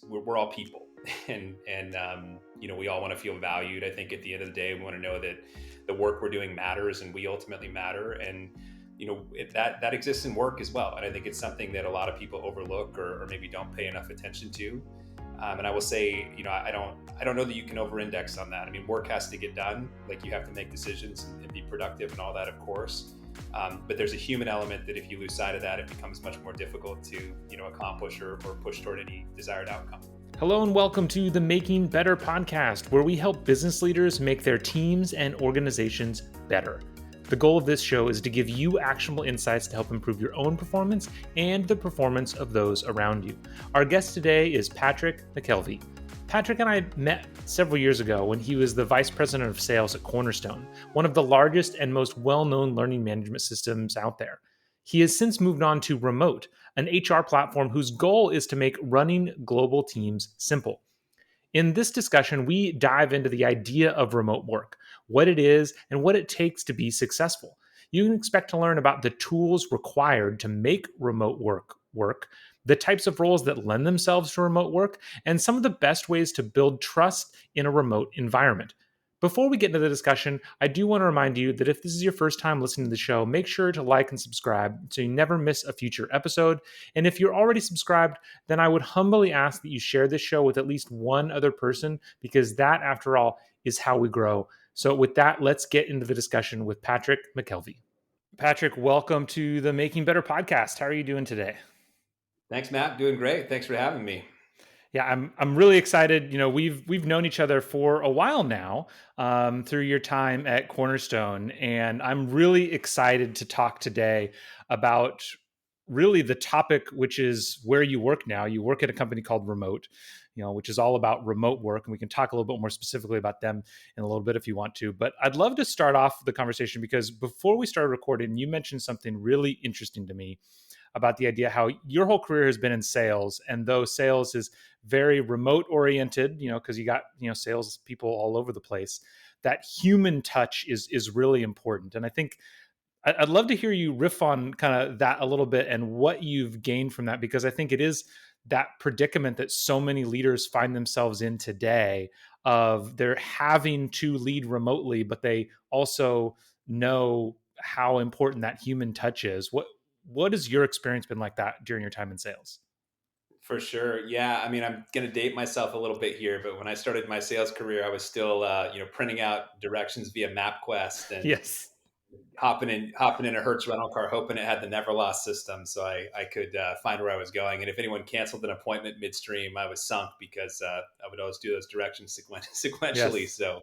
we're all people, and we all want to feel valued. I think at the end of the day, we want to know that the work we're doing matters, and we ultimately matter. And that exists in work as well. And I think it's something that a lot of people overlook or maybe don't pay enough attention to. And I will say, I don't know that you can over-index on that. I mean, work has to get done. Like, you have to make decisions and be productive and all that, of course. But there's a human element that if you lose sight of that, it becomes much more difficult to, accomplish or push toward any desired outcome. Hello and welcome to the Making Better podcast, where we help business leaders make their teams and organizations better. The goal of this show is to give you actionable insights to help improve your own performance and the performance of those around you. Our guest today is Patrick MacKelvie. Patrick and I met several years ago when he was the vice president of sales at Cornerstone, one of the largest and most well-known learning management systems out there. He has since moved on to Remote, an HR platform whose goal is to make running global teams simple. In this discussion, we dive into the idea of remote work, what it is, and what it takes to be successful. You can expect to learn about the tools required to make remote work, the types of roles that lend themselves to remote work, and some of the best ways to build trust in a remote environment. Before we get into the discussion, I do want to remind you that if this is your first time listening to the show, make sure to like and subscribe so you never miss a future episode. And if you're already subscribed, then I would humbly ask that you share this show with at least one other person, because that, after all, is how we grow. So with that, let's get into the discussion with Patrick MacKelvie. Patrick, welcome to the Making Better podcast. How are you doing today? Thanks, Matt. Doing great. Thanks for having me. Yeah, I'm really excited. We've known each other for a while now, through your time at Cornerstone, and I'm really excited to talk today about really the topic, which is where you work now. You work at a company called Remote, which is all about remote work, and we can talk a little bit more specifically about them in a little bit if you want to. But I'd love to start off the conversation because before we started recording, you mentioned something really interesting to me about the idea how your whole career has been in sales, and though sales is very remote oriented, because you got sales people all over the place, that human touch is really important. And I think I'd love to hear you riff on kind of that a little bit and what you've gained from that, because I think it is that predicament that so many leaders find themselves in today, of they're having to lead remotely, but they also know how important that human touch is. What has your experience been like that during your time in sales? For sure. Yeah. I mean, I'm going to date myself a little bit here, but when I started my sales career, I was still, printing out directions via MapQuest and Yes. hopping in a Hertz rental car, hoping it had the never lost system, so I could find where I was going. And if anyone canceled an appointment midstream, I was sunk because I would always do those directions sequentially. Yes. So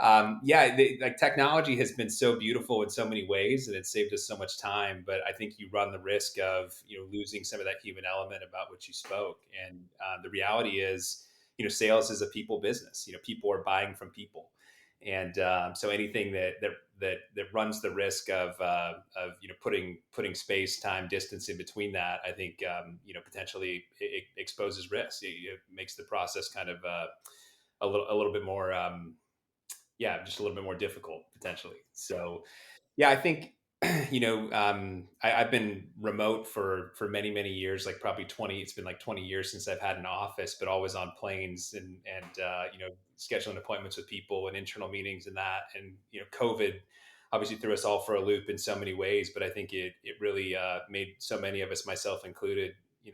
like, technology has been so beautiful in so many ways, and it saved us so much time. But I think you run the risk of losing some of that human element about which you spoke. And the reality is, sales is a people business. People are buying from people, and so anything that runs the risk of putting space, time, distance in between that, I think potentially it exposes risk. It makes the process kind of a little bit more. Just a little bit more difficult potentially. So, yeah, I think I've been remote for many years, like probably 20. It's been like 20 years since I've had an office, but always on planes and scheduling appointments with people and internal meetings and that. And COVID obviously threw us all for a loop in so many ways, but I think it really made so many of us, myself included,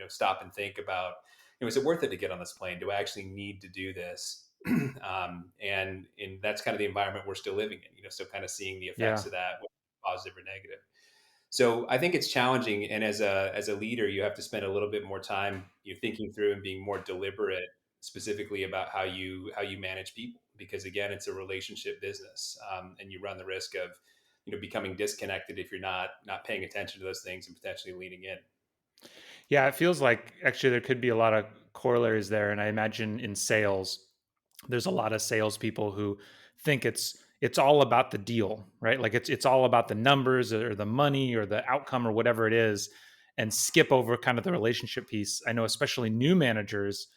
stop and think about, is it worth it to get on this plane? Do I actually need to do this? And that's kind of the environment we're still living in, so kind of seeing the effects Yeah. of that, whether positive or negative. So I think it's challenging, and as a leader, you have to spend a little bit more time thinking through and being more deliberate, specifically about how you manage people, because again, it's a relationship business, and you run the risk of becoming disconnected if you're not paying attention to those things and potentially leaning in. Yeah, it feels like actually there could be a lot of corollaries there. And I imagine in sales, there's a lot of salespeople who think it's all about the deal, right? Like it's all about the numbers or the money or the outcome or whatever it is, and skip over kind of the relationship piece. I know especially new managers,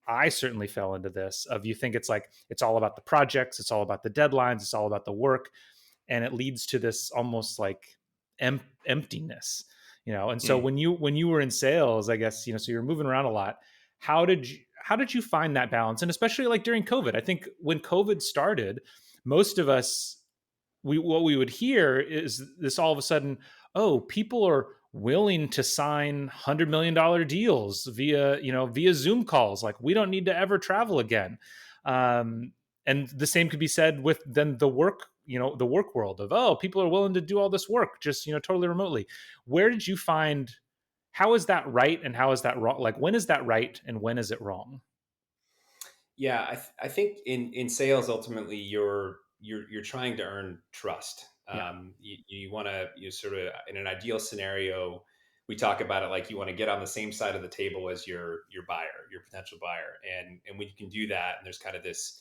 I certainly fell into this of, you think it's like it's all about the projects, it's all about the deadlines, it's all about the work, and it leads to this almost like emptiness. And so Mm. when you were in sales, I guess, so you're moving around a lot. how did you find that balance? And especially like during COVID, I think when COVID started, most of us, what we would hear is this all of a sudden, oh, people are willing to sign $100 million deals via Zoom calls. Like, we don't need to ever travel again. Um, and the same could be said with then the work world of, oh, people are willing to do all this work just totally remotely. Where did you find, how is that right and how is that wrong? Like, when is that right and when is it wrong? Yeah, I think in sales, ultimately, you're trying to earn trust. Yeah. You want to, you sort of, in an ideal scenario, we talk about it like you want to get on the same side of the table as your buyer, your potential buyer, and when you can do that, and there's kind of this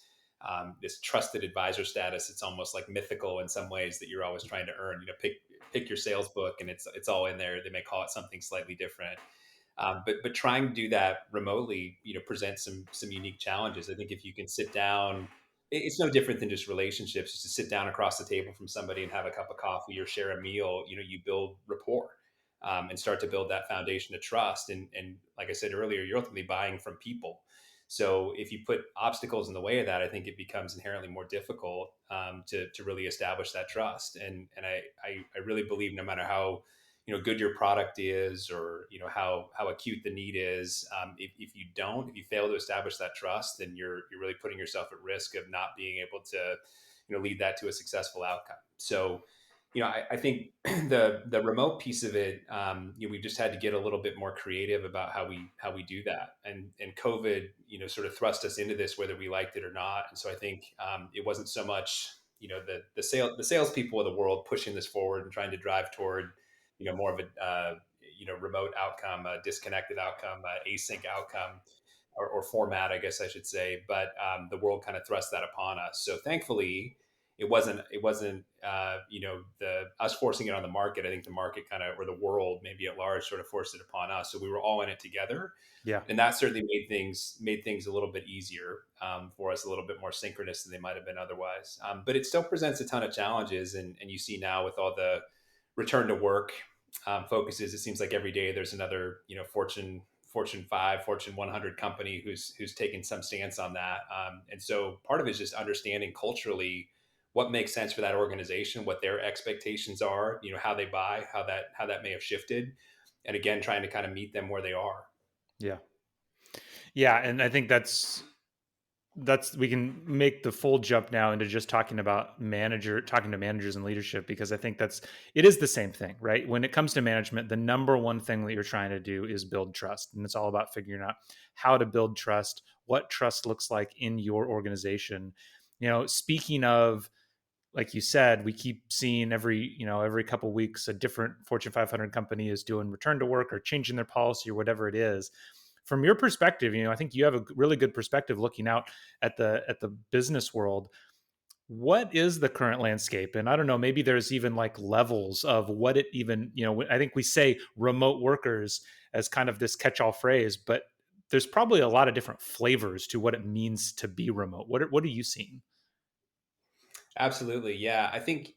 trusted advisor status. It's almost like mythical in some ways that you're always trying to earn. Pick your sales book, and it's all in there. They may call it something slightly different. But trying to do that remotely, presents some unique challenges. I think if you can sit down, it's no different than just relationships. Just to sit down across the table from somebody and have a cup of coffee or share a meal, you build rapport, and start to build that foundation of trust. And like I said earlier, you're ultimately buying from people. So if you put obstacles in the way of that, I think it becomes inherently more difficult, to really establish that trust. And I really believe no matter how good your product is, or how acute the need is, if you fail to establish that trust, then you're really putting yourself at risk of not being able to lead that to a successful outcome. So I think the remote piece of it, we just had to get a little bit more creative about how we do that. And COVID sort of thrust us into this whether we liked it or not. And so I think, it wasn't so much the salespeople of the world pushing this forward and trying to drive toward more of a remote outcome, a disconnected outcome, async outcome, or format, I guess I should say. But the world kind of thrust that upon us. So thankfully, it wasn't the us forcing it on the market. I think the market kind of, or the world maybe at large, sort of forced it upon us. So we were all in it together, Yeah. and that certainly made things a little bit easier, for us, a little bit more synchronous than they might have been otherwise. But it still presents a ton of challenges, and you see now with all the return to work, focuses. It seems like every day there's another, Fortune 5, Fortune 100 company who's taken some stance on that. And so part of it is just understanding culturally what makes sense for that organization, what their expectations are, how they buy, how that may have shifted, and again, trying to kind of meet them where they are. Yeah. Yeah. And I think we can make the full jump now into just talking to managers and leadership, because I think it is the same thing, right? When it comes to management, the number one thing that you're trying to do is build trust, and it's all about figuring out how to build trust, what trust looks like in your organization. Speaking of, like you said, we keep seeing every couple of weeks a different Fortune 500 company is doing return to work or changing their policy or whatever it is. From your perspective, I think you have a really good perspective looking out at the business world. What is the current landscape? And I don't know, maybe there's even like levels of what it even, I think we say remote workers as kind of this catch-all phrase, but there's probably a lot of different flavors to what it means to be remote. What are you seeing? Absolutely, yeah. I think,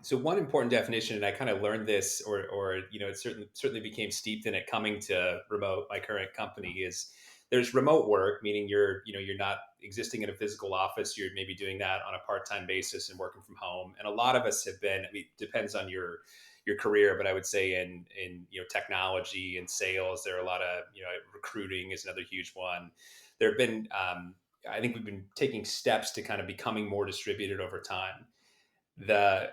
so. One important definition, and I kind of learned this, or it certainly became steeped in it coming to remote. My current company is, there's remote work, meaning you're not existing in a physical office. You're maybe doing that on a part-time basis and working from home. And a lot of us have been. I mean, it depends on your career, but I would say in technology and sales, there are a lot of recruiting is another huge one. There have been, I think we've been taking steps to kind of becoming more distributed over time. The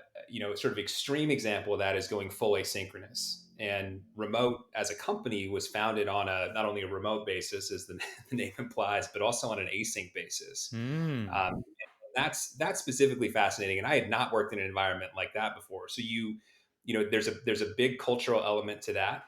sort of extreme example of that is going full asynchronous. And remote as a company was founded on a not only a remote basis, as the, the name implies, but also on an async basis. Mm, Um, that's specifically fascinating, and I had not worked in an environment like that before. So there's a big cultural element to that,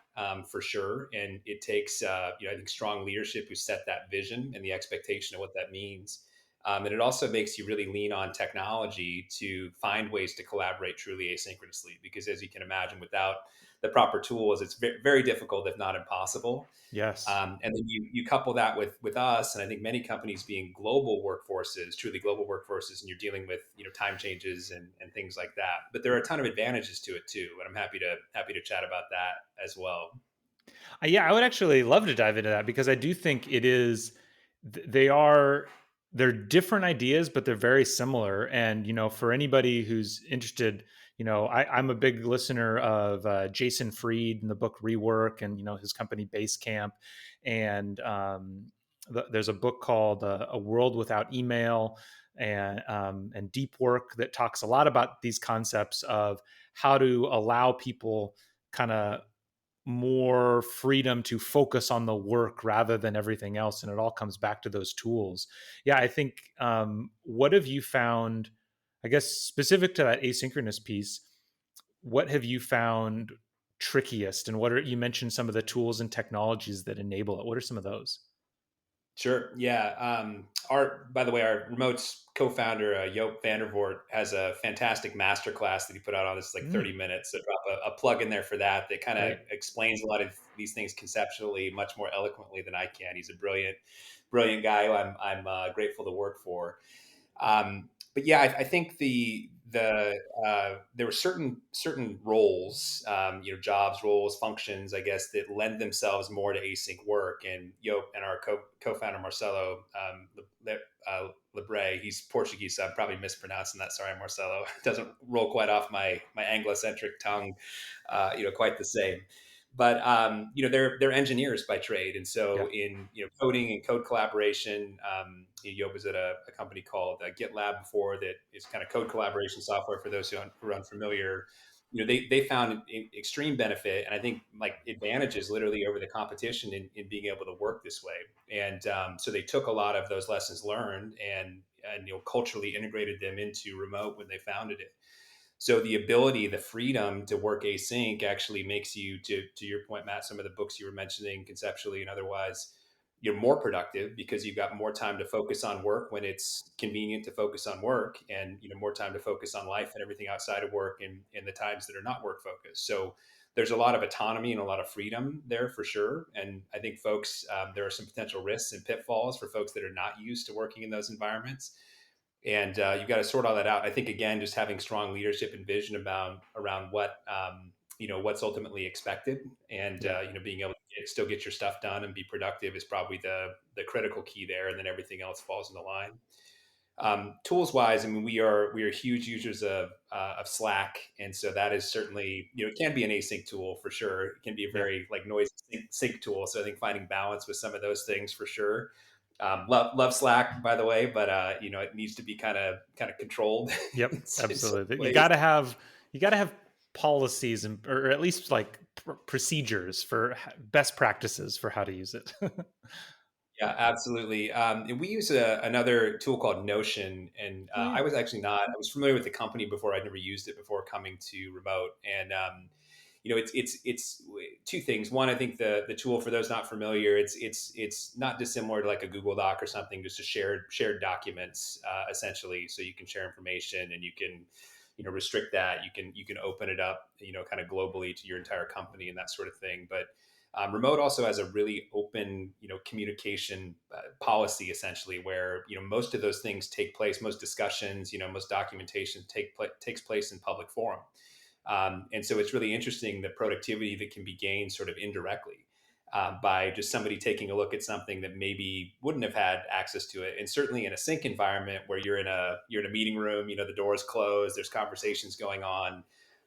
for sure, and it takes I think strong leadership who set that vision and the expectation of what that means. And it also makes you really lean on technology to find ways to collaborate truly asynchronously, because as you can imagine, without the proper tools, it's very difficult, if not impossible. yes. And then you couple that with us, and I think many companies being global workforces, truly global workforces, and you're dealing with time changes and things like that. But there are a ton of advantages to it too, and I'm happy to chat about that as well. Yeah, I would actually love to dive into that because I do think it is. they're different ideas, but they're very similar. And for anybody who's interested, I'm a big listener of Jason Fried and the book Rework, and his company Basecamp, and there's a book called A World Without Email, and Deep Work, that talks a lot about these concepts of how to allow people kind of more freedom to focus on the work rather than everything else. And it all comes back to those tools. Yeah, I think, what have you found, I guess, specific to that asynchronous piece, what have you found trickiest? And you mentioned some of the tools and technologies that enable it. What are some of those? Sure. Yeah. By the way, our remote's co-founder, Joop van der Voort, has a fantastic masterclass that he put out on this, like Mm, 30 minutes. So drop a plug in there for that. That kind of great. explains a lot of these things conceptually much more eloquently than I can. He's a brilliant guy who I'm grateful to work for. But yeah, I think there were certain roles, jobs, roles, functions, I guess, that lend themselves more to async work. And and our co-founder Marcelo Lebre, he's Portuguese, so I'm probably mispronouncing that. Sorry, Marcelo. It doesn't roll quite off my Anglo-centric tongue, quite the same. But they're engineers by trade, and Yeah. so in coding and code collaboration, Yob was at a company called GitLab before, that is kind of code collaboration software for those who are unfamiliar. They found extreme benefit, and I think like advantages literally over the competition in being able to work this way. And so they took a lot of those lessons learned and culturally integrated them into remote when they founded it. So the ability, the freedom to work async actually makes you, to your point, Matt, some of the books you were mentioning conceptually and otherwise, you're more productive because you've got more time to focus on work when it's convenient to focus on work, and more time to focus on life and everything outside of work in the times that are not work focused. So there's a lot of autonomy and a lot of freedom there for sure. And I think folks, there are some potential risks and pitfalls for folks that are not used to working in those environments, and you've got to sort all that out. I think again, just having strong leadership and vision about around what what's ultimately expected, and Yeah. being able to still get your stuff done and be productive is probably the critical key there, and then everything else falls into line. Tools wise, I mean, we are huge users of Slack, and so that is certainly, it can be an async tool for sure. It can be a Yeah. very like noisy sync tool. So I think finding balance with some of those things for sure. Love Slack, by the way, but it needs to be kind of controlled Yep. in some Absolutely. You ways. got to have policies, or at least like procedures for best practices for how to use it. Yeah, absolutely. And we use another tool called Notion, and Oh yeah. I was actually not. I was familiar with the company before. I'd never used it before coming to remote, and it's two things. One, I think the tool, for those not familiar, it's not dissimilar to like a Google Doc or something, just a shared documents essentially. So you can share information, and you can restrict that. You can open it up, kind of globally to your entire company and that sort of thing. But remote also has a really open, communication policy, essentially, where most of those things take place, most discussions, most documentation takes place in public forum, and so it's really interesting the productivity that can be gained sort of indirectly by just somebody taking a look at something that maybe wouldn't have had access to it. And certainly in a sync environment where you're in a meeting room, the doors closed, there's conversations going on.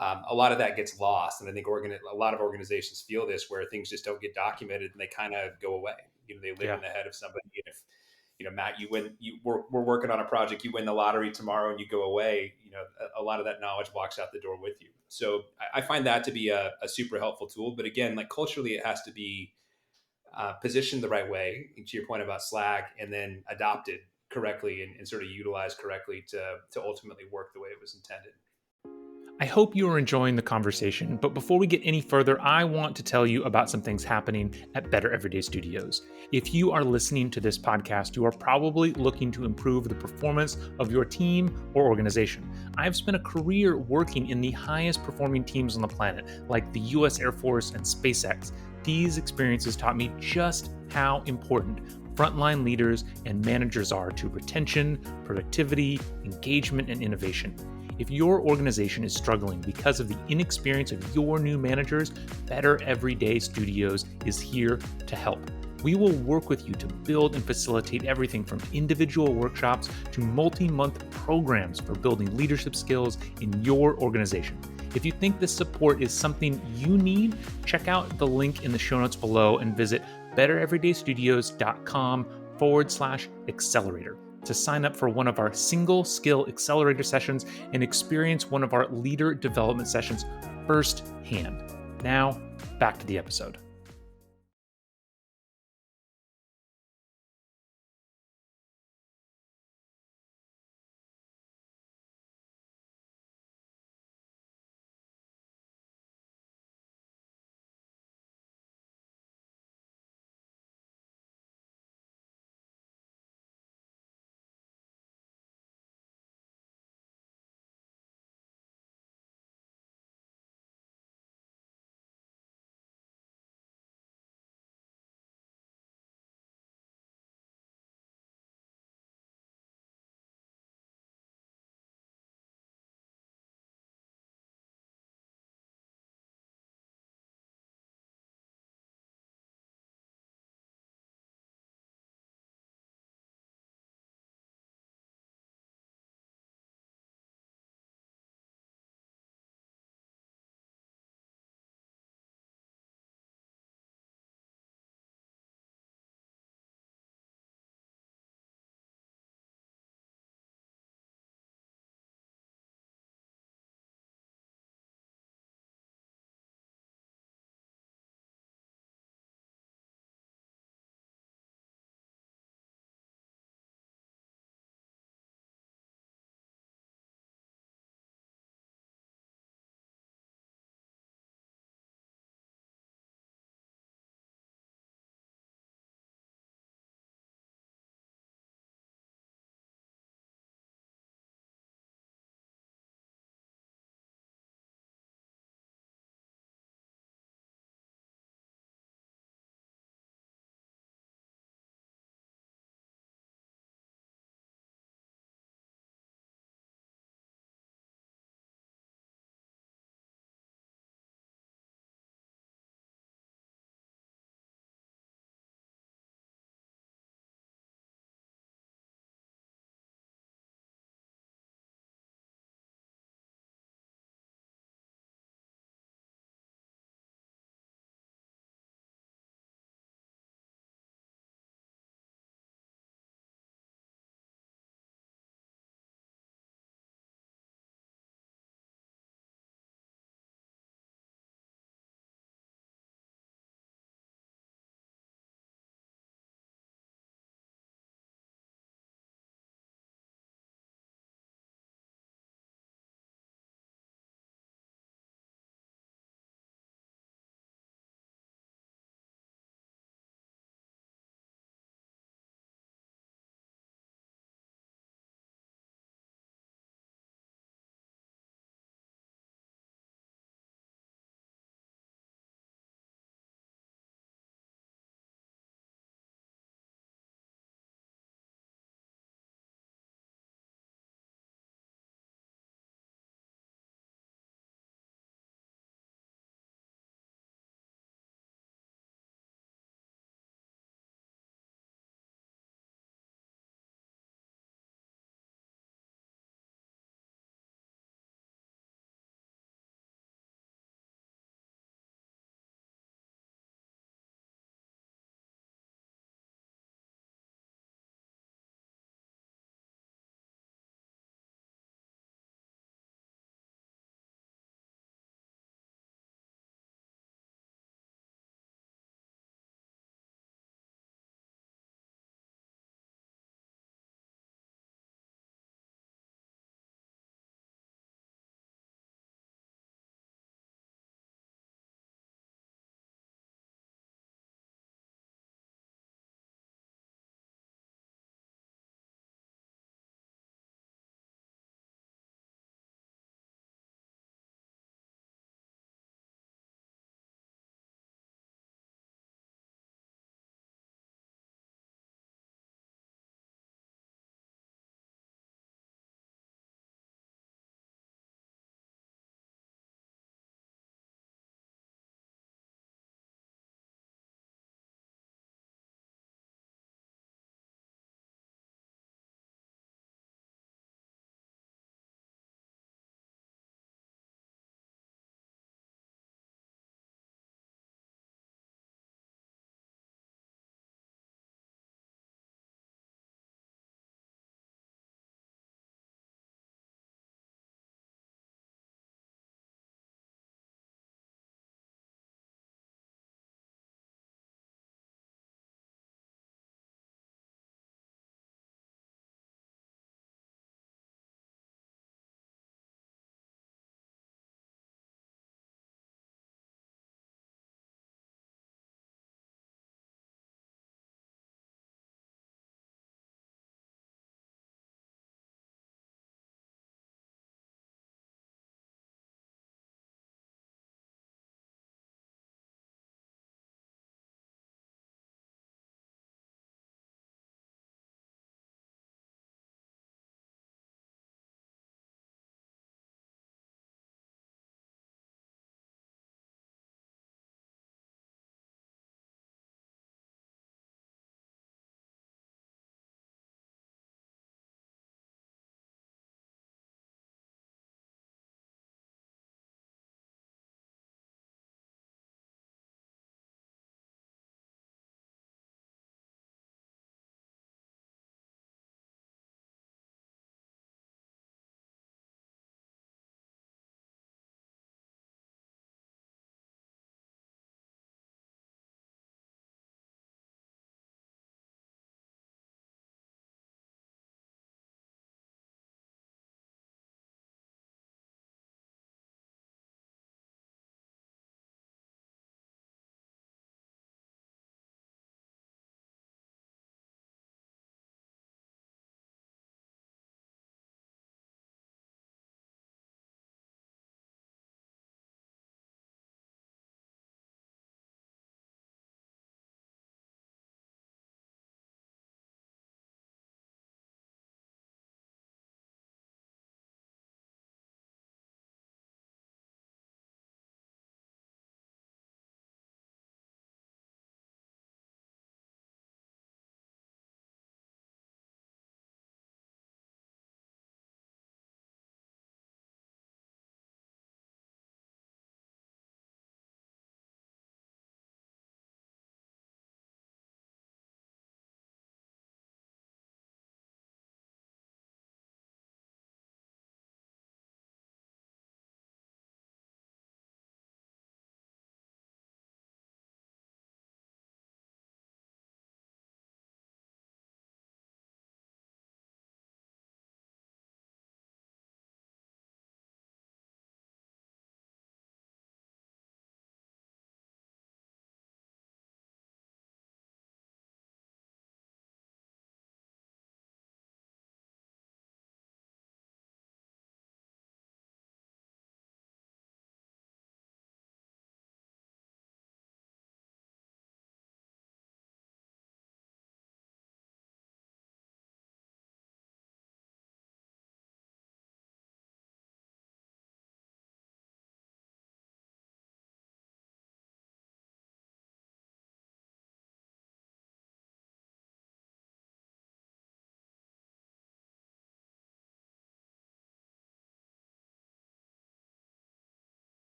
A lot of that gets lost, and I think a lot of organizations feel this, where things just don't get documented and they kind of go away. They live Yeah. in the head of somebody. And if Matt, we're working on a project, you win the lottery tomorrow and you go away, a lot of that knowledge walks out the door with you. So I find that to be a super helpful tool. But again, like culturally, it has to be positioned the right way, to your point about Slack, and then adopted correctly and sort of utilized correctly to ultimately work the way it was intended. I hope you are enjoying the conversation, but before we get any further, I want to tell you about some things happening at Better Everyday Studios. If you are listening to this podcast, you are probably looking to improve the performance of your team or organization. I've spent a career working in the highest performing teams on the planet, like the US Air Force and SpaceX. These experiences taught me just how important frontline leaders and managers are to retention, productivity, engagement, and innovation. If your organization is struggling because of the inexperience of your new managers, Better Everyday Studios is here to help. We will work with you to build and facilitate everything from individual workshops to multi-month programs for building leadership skills in your organization. If you think this support is something you need, check out the link in the show notes below and visit bettereverydaystudios.com/accelerator to sign up for one of our single skill accelerator sessions and experience one of our leader development sessions firsthand. Now, back to the episode.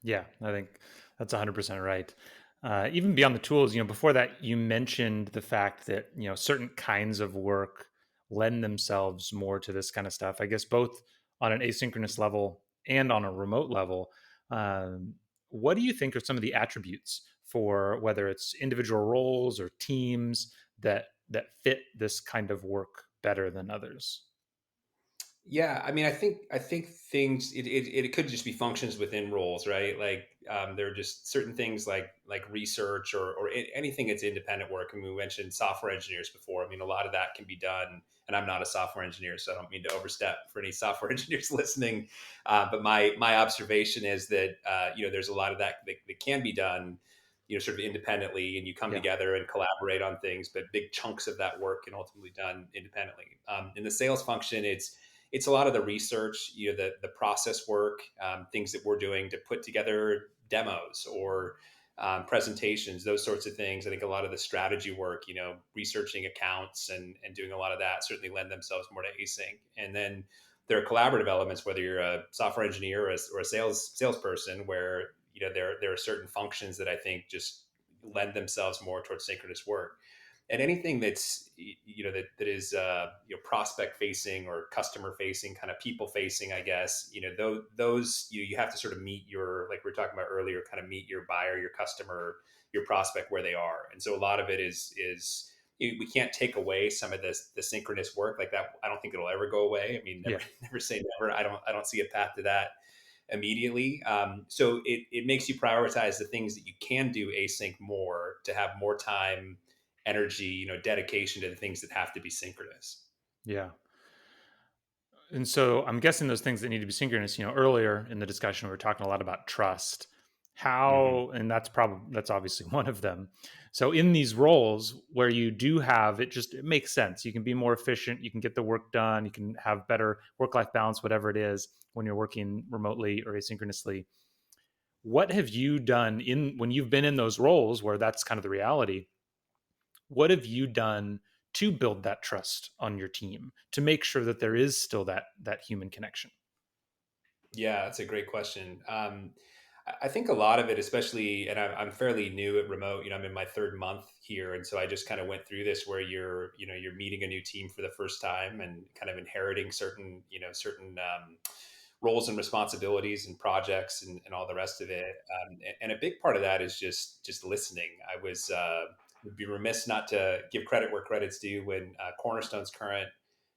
Yeah, I think that's 100% right. Even beyond the tools, before that, you mentioned the fact that, certain kinds of work lend themselves more to this kind of stuff. I guess both on an asynchronous level and on a remote level. Um, what do you think are some of the attributes for whether it's individual roles or teams that fit this kind of work better than others? Yeah, I mean, I think things it could just be functions within roles, right? Like there are just certain things like research or anything that's independent work. I mean, we mentioned software engineers before. I mean, a lot of that can be done, and I'm not a software engineer, so I don't mean to overstep for any software engineers listening. But my observation is that there's a lot of that can be done, sort of independently, and you come Yeah, together and collaborate on things. But big chunks of that work can ultimately be done independently. In the sales function, it's a lot of the research, the process work, things that we're doing to put together demos or presentations, those sorts of things. I think a lot of the strategy work, researching accounts and doing a lot of that certainly lend themselves more to async. And then there are collaborative elements, whether you're a software engineer or a salesperson, where there are certain functions that I think just lend themselves more towards synchronous work. And anything that's that is prospect facing or customer facing, kind of people facing, I guess, those you have to sort of meet your, like we were talking about earlier, kind of meet your buyer, your customer, your prospect where they are. And so a lot of it is we can't take away some of this the synchronous work like that. I don't think it'll ever go away. I mean, never yeah, never say never. I don't see a path to that immediately. So it makes you prioritize the things that you can do async more to have more time, energy, dedication to the things that have to be synchronous. yeah. And so I'm guessing those things that need to be synchronous, earlier in the discussion, we were talking a lot about trust. Hmm. How, and that's obviously one of them. So in these roles where you do have it, just it makes sense. You can be more efficient, you can get the work done, you can have better work-life balance, whatever it is, when you're working remotely or asynchronously. What have you done in when you've been in those roles where that's kind of the reality? What have you done to build that trust on your team to make sure that there is still that human connection? Yeah, that's a great question. I think a lot of it, especially, and I'm fairly new at remote. I'm in my third month here, and so I just kind of went through this where you're meeting a new team for the first time and kind of inheriting certain roles and responsibilities and projects and all the rest of it. And a big part of that is just listening. I was would be remiss not to give credit where credit's due. When Cornerstone's current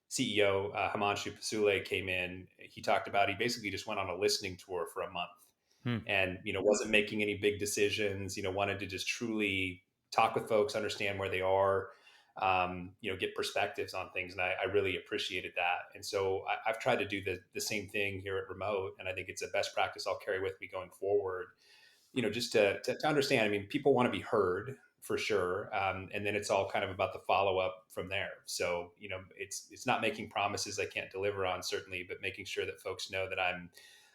CEO Himanshu Pasule came in, he talked about he basically just went on a listening tour for a month Hmm. and wasn't making any big decisions. Wanted to just truly talk with folks, understand where they are, get perspectives on things, and I really appreciated that. And so I've tried to do the same thing here at Remote, and I think it's a best practice I'll carry with me going forward. Just to understand. I mean, people want to be heard for sure, and then it's all kind of about the follow up from there. So it's not making promises I can't deliver on, certainly, but making sure that folks know that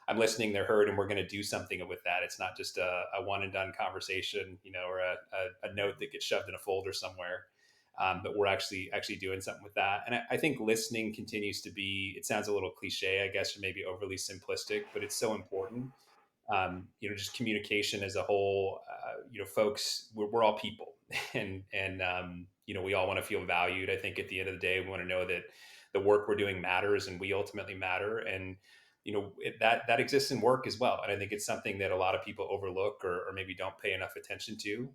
I'm listening, they're heard, and we're going to do something with that. It's not just a one and done conversation, or a note that gets shoved in a folder somewhere. But we're actually doing something with that. And I think listening continues to be. It sounds a little cliche, I guess, or maybe overly simplistic, but it's so important. Just communication as a whole. Folks, we're all people, and we all want to feel valued. I think at the end of the day, we want to know that the work we're doing matters, and we ultimately matter. And that exists in work as well. And I think it's something that a lot of people overlook or maybe don't pay enough attention to.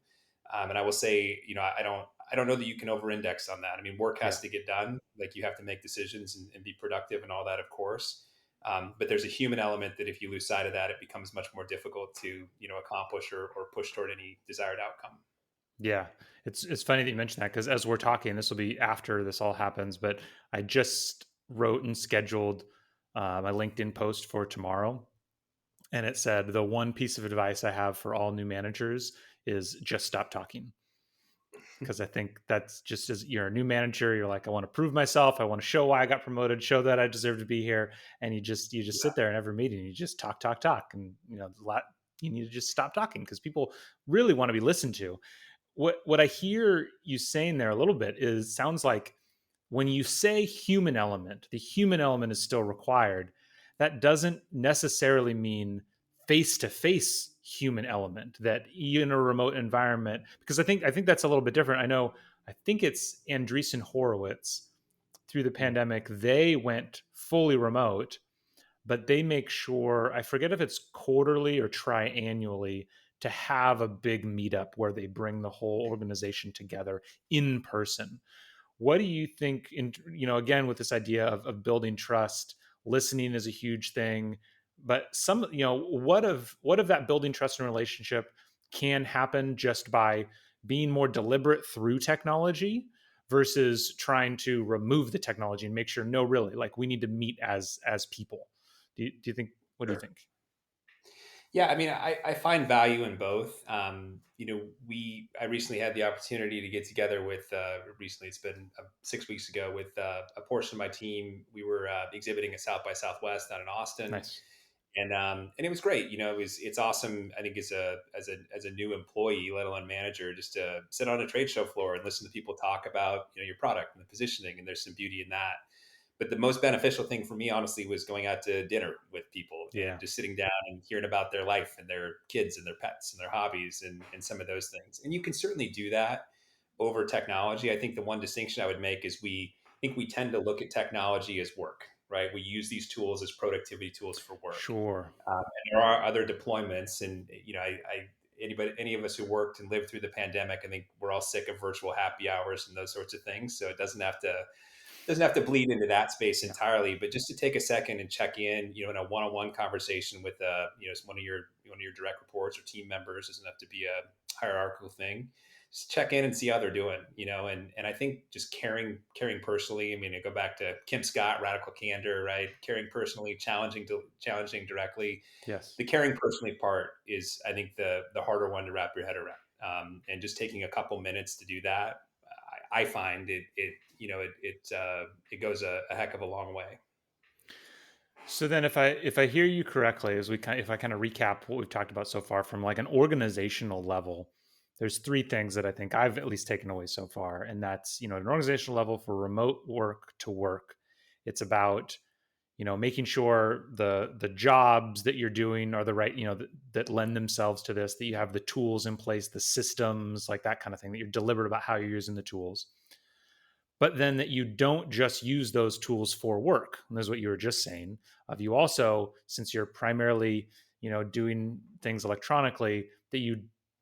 And I will say, I don't know that you can over-index on that. I mean, work Yeah. has to get done. Like you have to make decisions and be productive and all that, of course. But there's a human element that if you lose sight of that, it becomes much more difficult to accomplish or push toward any desired outcome. Yeah. It's funny that you mentioned that because as we're talking, this will be after this all happens, but I just wrote and scheduled my LinkedIn post for tomorrow. And it said the one piece of advice I have for all new managers is just stop talking. Because I think that's just as you're a new manager, you're like, I want to prove myself. I want to show why I got promoted, show that I deserve to be here. And you just Yeah. sit there in every meeting, you just talk, talk, talk. And you need to just stop talking because people really want to be listened to. What I hear you saying there a little bit is sounds like when you say human element, the human element is still required. That doesn't necessarily mean face-to-face human element that in a remote environment, because I think that's a little bit different. I think it's Andreessen Horowitz through the Mm. pandemic, they went fully remote, but they make sure, I forget if it's quarterly or triannually, to have a big meetup where they bring the whole organization together in person. What do you think, again, with this idea of building trust, listening is a huge thing, but what of that building trust and relationship can happen just by being more deliberate through technology versus trying to remove the technology and make sure, no, really, like, we need to meet as people. Do you think, what do you Sure. think? Yeah, I mean, I find value in both. I recently had the opportunity to get together with, recently, it's been 6 weeks ago, with a portion of my team. We were exhibiting at South by Southwest down in Austin, Nice. and it was great. It's awesome. I think as a new employee, let alone manager, just to sit on a trade show floor and listen to people talk about your product and the positioning, and there's some beauty in that. But the most beneficial thing for me, honestly, was going out to dinner with people and Yeah. just sitting down and hearing about their life and their kids and their pets and their hobbies and some of those things. And you can certainly do that over technology. I think the one distinction I would make is we tend to look at technology as work, right? We use these tools as productivity tools for work. Sure. And there are other deployments, and any of us who worked and lived through the pandemic, I think we're all sick of virtual happy hours and those sorts of things. So it doesn't have to bleed into that space Yeah. entirely, but just to take a second and check in, in a one-on-one conversation with one of your direct reports or team members. Doesn't have to be a hierarchical thing. Just check in and see how they're doing, and I think just caring personally. I mean, I go back to Kim Scott, radical candor, right? Caring personally, challenging directly. Yes. The caring personally part is, I think, the harder one to wrap your head around. And just taking a couple minutes to do that, I find it goes a heck of a long way. So then, if I hear you correctly, if I kind of recap what we've talked about so far from like an organizational level, there's three things that I think I've at least taken away so far, and that's, at an organizational level for remote work to work, it's about, making sure the jobs that you're doing are the right, that lend themselves to this, that you have the tools in place, the systems, like that kind of thing, that you're deliberate about how you're using the tools, but then that you don't just use those tools for work. And that's what you were just saying. Of you also, since you're primarily, doing things electronically, that you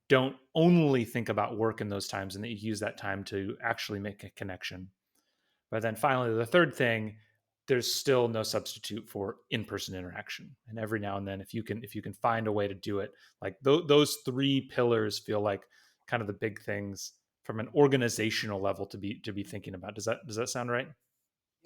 don't only think about work in those times, and that you use that time to actually make a connection. But then finally, the third thing, there's still no substitute for in-person interaction. And every now and then, if you can find a way to do it, like those three pillars feel like kind of the big things from an organizational level to be thinking about. Does that sound right?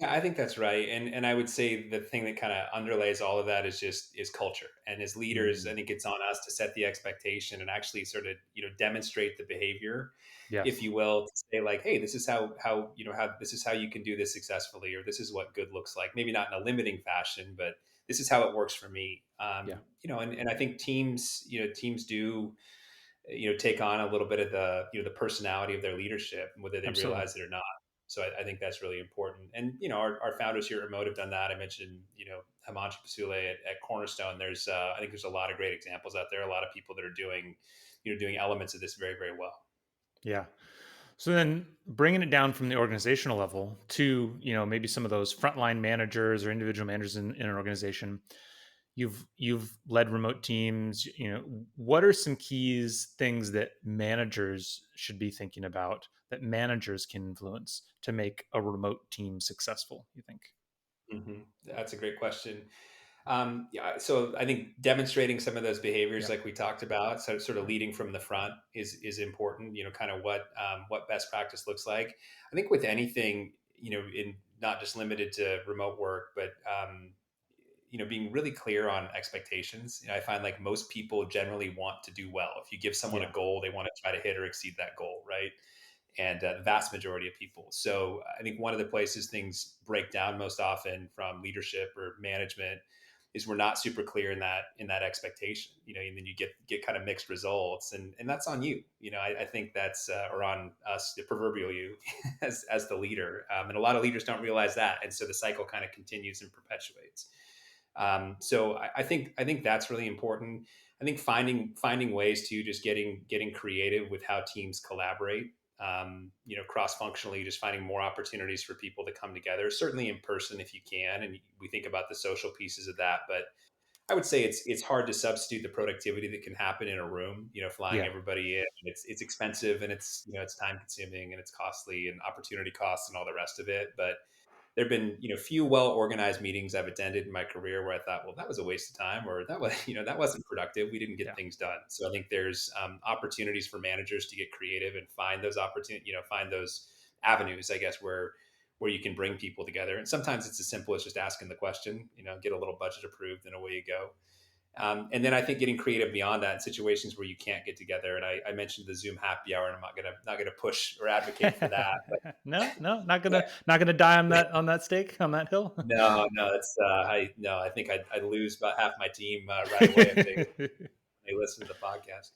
Yeah, I think that's right. And I would say the thing that kind of underlays all of that is culture. And as leaders, I Mm, think it's on us to set the expectation and actually sort of, demonstrate the behavior, if yes. you will, to say like, hey, this is how this is how you can do this successfully, or this is what good looks like. Maybe not in a limiting fashion, but this is how it works for me. Yeah. And I think teams do, take on a little bit of the personality of their leadership, whether they Absolutely. realize it or not. So I think that's really important. And our founders here at Remote have done that. I mentioned Himanshu Pasule at Cornerstone. I think there's a lot of great examples out there. A lot of people that are doing elements of this very, very well. Yeah. So then bringing it down from the organizational level to, maybe some of those frontline managers or individual managers in an organization. You've led remote teams. What are some keys things that managers should be thinking about, that managers can influence to make a remote team successful, you think? That's a great question. Yeah, so I think demonstrating some of those behaviors, Yep. like we talked about, so sort of leading from the front is important. Kind of what best practice looks like. I think with anything, in not just limited to remote work, but being really clear on expectations. I find like most people generally want to do well. If you give someone a Yeah. goal, they want to try to hit or exceed that goal, right? And the vast majority of people. So I think one of the places things break down most often from leadership or management is we're not super clear in that expectation. And then you get kind of mixed results, and that's on you. I think that's or on us, the proverbial you, as the leader. And a lot of leaders don't realize that, and so the cycle kind of continues and perpetuates. So I think that's really important. I think finding ways to just getting creative with how teams collaborate. Cross functionally, just finding more opportunities for people to come together. Certainly in person if you can, and we think about the social pieces of that. But I would say it's hard to substitute the productivity that can happen in a room. Flying Yeah. everybody in, it's expensive and it's time consuming and it's costly and opportunity costs and all the rest of it. But there have been few well organized meetings I've attended in my career where I thought, well, that was a waste of time, or that was that wasn't productive. We didn't get Yeah. things done. So I think there's opportunities for managers to get creative and find those opportunities, find those avenues, I guess, where you can bring people together. And sometimes it's as simple as just asking the question, get a little budget approved, and away you go. And then I think getting creative beyond that in situations where you can't get together. And I mentioned the Zoom happy hour, and I'm not gonna push or advocate for that. But No, no, not gonna die on that stake on that hill. no, it's I think I'd lose about half my team right away if they listen to the podcast.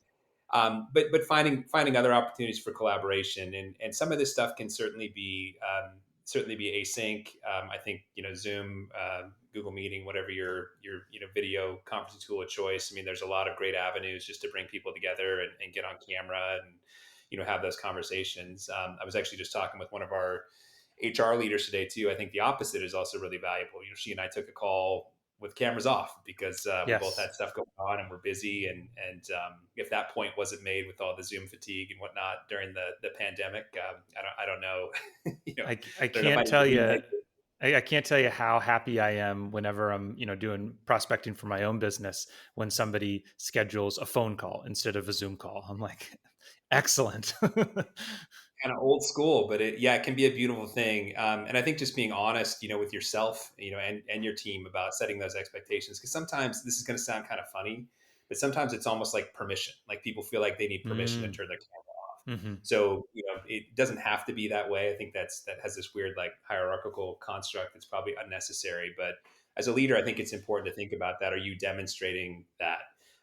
But finding other opportunities for collaboration, and some of this stuff can certainly be async. I think Zoom, Google Meeting, whatever your video conferencing tool of choice. I mean, there's a lot of great avenues just to bring people together and get on camera and have those conversations. I was actually just talking with one of our HR leaders today too. I think the opposite is also really valuable. She and I took a call with cameras off because we both Yes. had stuff going on and we're busy. And if that point wasn't made with all the Zoom fatigue and whatnot during the pandemic, I don't know. I I don't know if can't tell you. I can't tell you how happy I am whenever I'm, doing prospecting for my own business when somebody schedules a phone call instead of a Zoom call. I'm like, excellent. kind of old school, but it can be a beautiful thing. And I think just being honest, with yourself, and your team about setting those expectations. Because sometimes this is going to sound kind of funny, but sometimes it's almost like permission. Like people feel like they need permission to Mm, turn their camera off. hmm. So, it doesn't have to be that way. I think that has this weird like hierarchical construct that's probably unnecessary. But as a leader, I think it's important to think about that. Are you demonstrating that?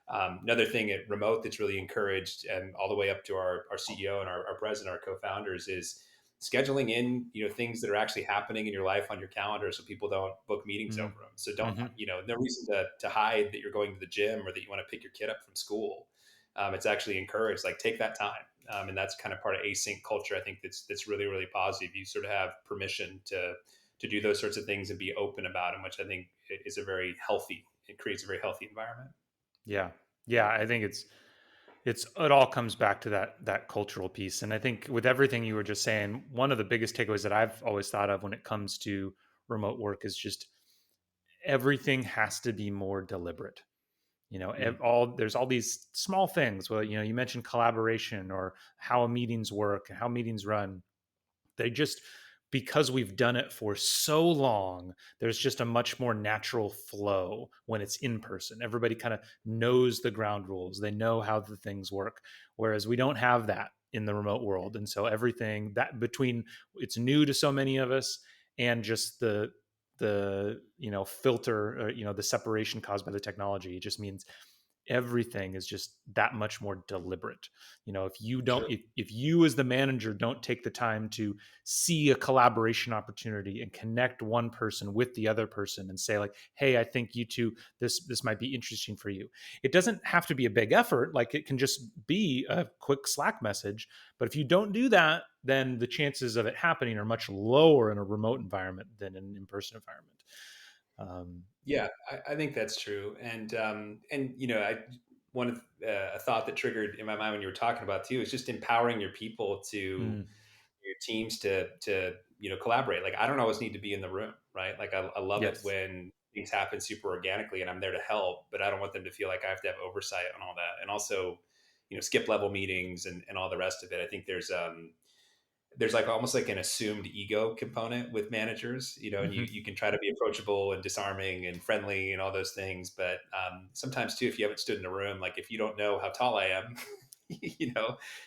Another thing at remote that's really encouraged, and all the way up to our CEO and our president, our co-founders, is scheduling in things that are actually happening in your life on your calendar, so people don't book meetings over Mm, them. So don't hmm. no reason to hide that you're going to the gym or that you want to pick your kid up from school. It's actually encouraged, like take that time, and that's kind of part of async culture. I think that's really really positive. You sort of have permission to do those sorts of things and be open about them, which I think is a very healthy. It creates a very healthy environment. Yeah. Yeah. I think it all comes back to that cultural piece. And I think with everything you were just saying, one of the biggest takeaways that I've always thought of when it comes to remote work is just everything has to be more deliberate. Mm. There's all these small things. Well, you mentioned collaboration or how meetings work and how meetings run. They just, because we've done it for so long, there's just a much more natural flow when it's in person. Everybody kind of knows the ground rules, they know how the things work, whereas we don't have that in the remote world. And so everything that between, it's new to so many of us, and just the filter, or, the separation caused by the technology, it just means everything is just that much more deliberate. If you don't, Sure. if you as the manager don't take the time to see a collaboration opportunity and connect one person with the other person and say like, hey, I think you two, this might be interesting for you. It doesn't have to be a big effort, like it can just be a quick Slack message. But if you don't do that, then the chances of it happening are much lower in a remote environment than in an in-person environment. um, Yeah, I think that's true. And I one of a thought that triggered in my mind when you were talking about too is just empowering your people to mm, your teams to collaborate. Like I don't always need to be in the room, right? Like I love it yes. when things happen super organically and I'm there to help, but I don't want them to feel like I have to have oversight on all that. And also, skip level meetings and all the rest of it. I think there's like almost like an assumed ego component with managers, and you, Hmm. you can try to be approachable and disarming and friendly and all those things. But sometimes too, if you haven't stood in a room, like if you don't know how tall I am,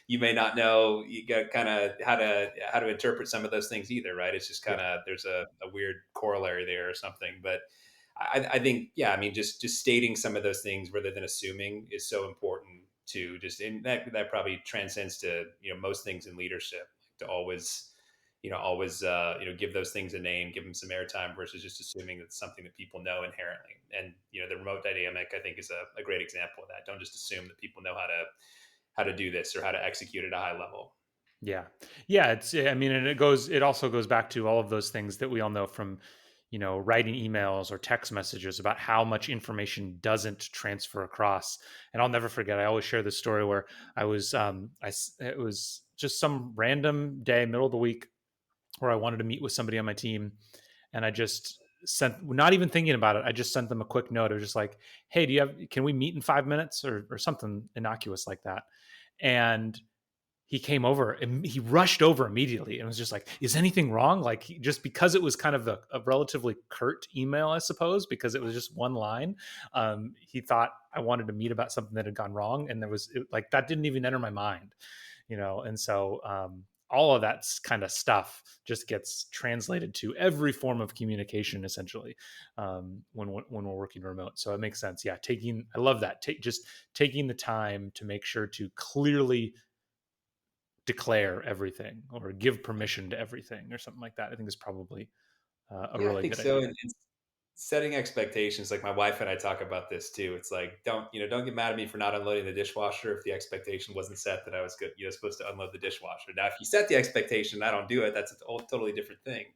you may not know you got kind of how to interpret some of those things either. Right. It's just Yeah. kind of, there's a weird corollary there or something. But I think, yeah, I mean, just stating some of those things rather than assuming is so important to just, and that probably transcends to, most things in leadership, to always, always give those things a name, give them some airtime versus just assuming it's something that people know inherently. And the remote dynamic, I think, is a great example of that. Don't just assume that people know how to do this or how to execute at a high level. Yeah. Yeah. I mean, and it also goes back to all of those things that we all know from, writing emails or text messages about how much information doesn't transfer across. And I'll never forget, I always share this story where it was just some random day, middle of the week, where I wanted to meet with somebody on my team. And I just sent, not even thinking about it, I just sent them a quick note of just like, hey, can we meet in 5 minutes or something innocuous like that? And he came over and he rushed over immediately and was just like, is anything wrong? Like, just because it was kind of a relatively curt email, I suppose, because it was just one line. He thought I wanted to meet about something that had gone wrong. And like, that didn't even enter my mind, And so, all of that kind of stuff just gets translated to every form of communication, essentially, when we're working remote. So it makes sense. Yeah. I love that. Just taking the time to make sure to clearly declare everything or give permission to everything or something like that, I think is probably a Yeah, I really think good so. idea. And setting expectations, like my wife and I talk about this too. It's like, don't get mad at me for not unloading the dishwasher if the expectation wasn't set that I was good, supposed to unload the dishwasher. Now, if you set the expectation and I don't do it, that's a totally different thing.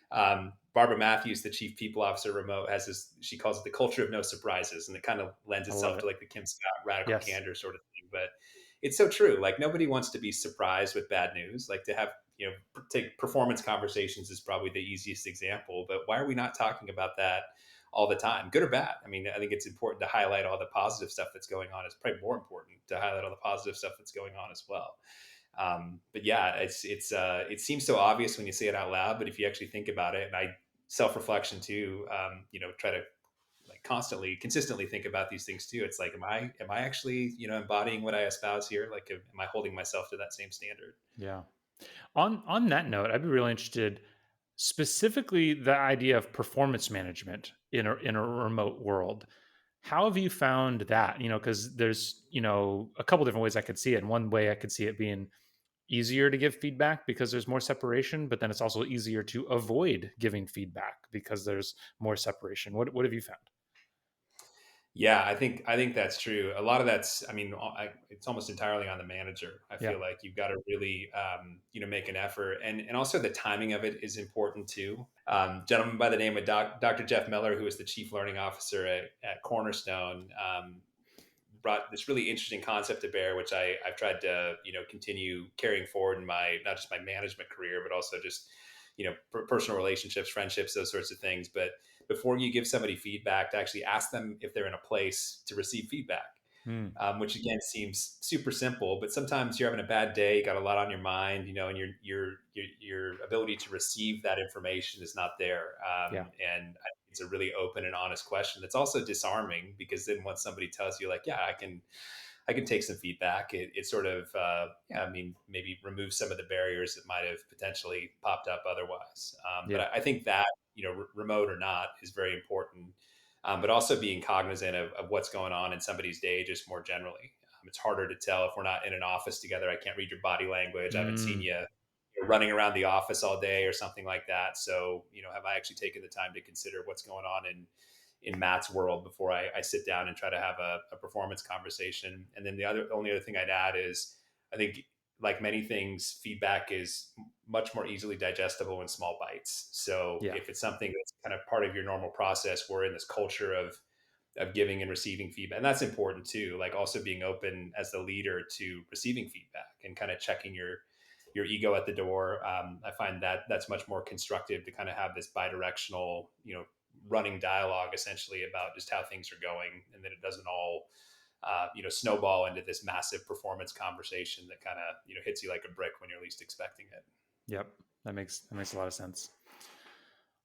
Barbara Matthews, the chief people officer remote, has this, she calls it the culture of no surprises. And it kind of lends I love itself to it. like the Kim Scott radical Yes. candor sort of thing. But it's so true. Like nobody wants to be surprised with bad news. Like to have, take performance conversations is probably the easiest example. But why are we not talking about that all the time, good or bad? I mean, I think it's important to highlight all the positive stuff that's going on. It's probably more important to highlight all the positive stuff that's going on as well. But yeah, it seems so obvious when you say it out loud, but if you actually think about it, and I self reflection too, try to like consistently think about these things too. It's like, am I actually embodying what I espouse here? Like, am I holding myself to that same standard? Yeah. On that note, I'd be really interested, specifically the idea of performance management in a remote world. How have you found that? Because there's a couple different ways I could see it. And one way I could see it being easier to give feedback because there's more separation, but then it's also easier to avoid giving feedback because there's more separation. What have you found? Yeah, I think that's true. A lot of that's, I mean, it's almost entirely on the manager. I Yeah. feel like you've got to really, make an effort, and also the timing of it is important too. Gentleman by the name of Dr. Jeff Miller, who is the chief learning officer at Cornerstone, brought this really interesting concept to bear, which I've tried to continue carrying forward in my not just my management career, but also just personal relationships, friendships, those sorts of things. But before you give somebody feedback, to actually ask them if they're in a place to receive feedback. Hmm. Which again seems super simple, but sometimes you're having a bad day, you got a lot on your mind, and your ability to receive that information is not there. Yeah. And I think it's a really open and honest question. That's also disarming because then once somebody tells you, like, yeah, I can take some feedback, it sort of, yeah, I mean, maybe remove some of the barriers that might have potentially popped up otherwise. But Yeah. I think that, remote or not, is very important. But also being cognizant of what's going on in somebody's day, just more generally. It's harder to tell if we're not in an office together. I can't read your body language. I haven't seen Mm. you running around the office all day or something like that. So, have I actually taken the time to consider what's going on in Matt's world before I sit down and try to have a performance conversation? And then the only other thing I'd add is, I think, like many things, feedback is much more easily digestible in small bites. So Yeah. if it's something that's kind of part of your normal process, we're in this culture of giving and receiving feedback, and that's important too. Like also being open as the leader to receiving feedback and kind of checking your ego at the door. I find that that's much more constructive to kind of have this bidirectional, running dialogue essentially about just how things are going, and then it doesn't all, snowball into this massive performance conversation that kind of, hits you like a brick when you're least expecting it. Yep. That makes a lot of sense.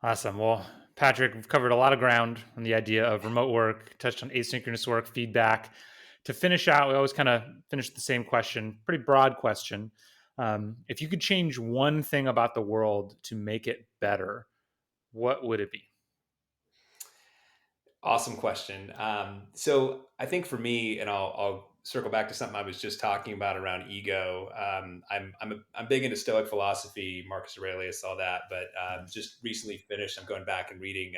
Awesome. Well, Patrick, we've covered a lot of ground on the idea of remote work, touched on asynchronous work, feedback. To finish out, we always kind of finish the same question, pretty broad question. If you could change one thing about the world to make it better, what would it be? Awesome question. So I think for me, and I'll circle back to something I was just talking about around ego. I'm big into Stoic philosophy, Marcus Aurelius, all that. But just recently finished. I'm going back and reading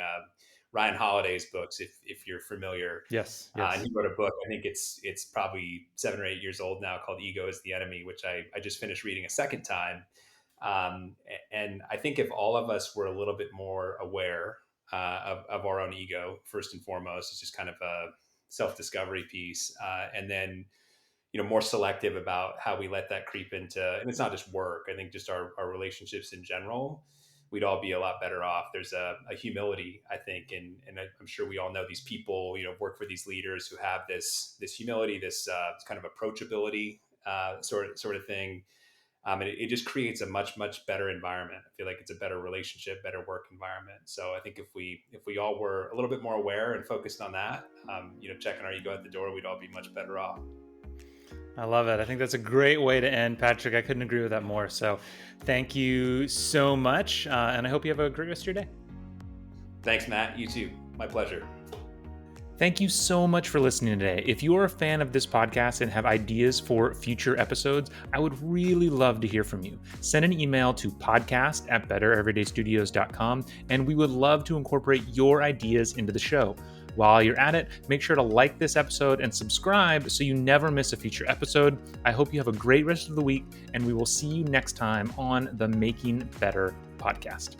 Ryan Holiday's books, if you're familiar. Yes, And yes. he wrote a book. I think it's probably 7 or 8 years old now, called "Ego is the Enemy," which I just finished reading a second time. And I think if all of us were a little bit more aware of our own ego, first and foremost, it's just kind of a self-discovery piece, and then more selective about how we let that creep into, and it's not just work, I think just our relationships in general, we'd all be a lot better off. There's a humility, I think, and I'm sure we all know these people, work for these leaders who have this humility, this kind of approachability, sort of thing. And it just creates a much better environment. I feel like it's a better relationship, better work environment. So I think if we all were a little bit more aware and focused on that, checking our ego at the door, we'd all be much better off. I love it. I think that's a great way to end, Patrick. I couldn't agree with that more. So thank you so much. And I hope you have a great rest of your day. Thanks, Matt. You too. My pleasure. Thank you so much for listening today. If you are a fan of this podcast and have ideas for future episodes, I would really love to hear from you. Send an email to podcast@bettereverydaystudios.com, and we would love to incorporate your ideas into the show. While you're at it, make sure to like this episode and subscribe so you never miss a future episode. I hope you have a great rest of the week, and we will see you next time on the Making Better podcast.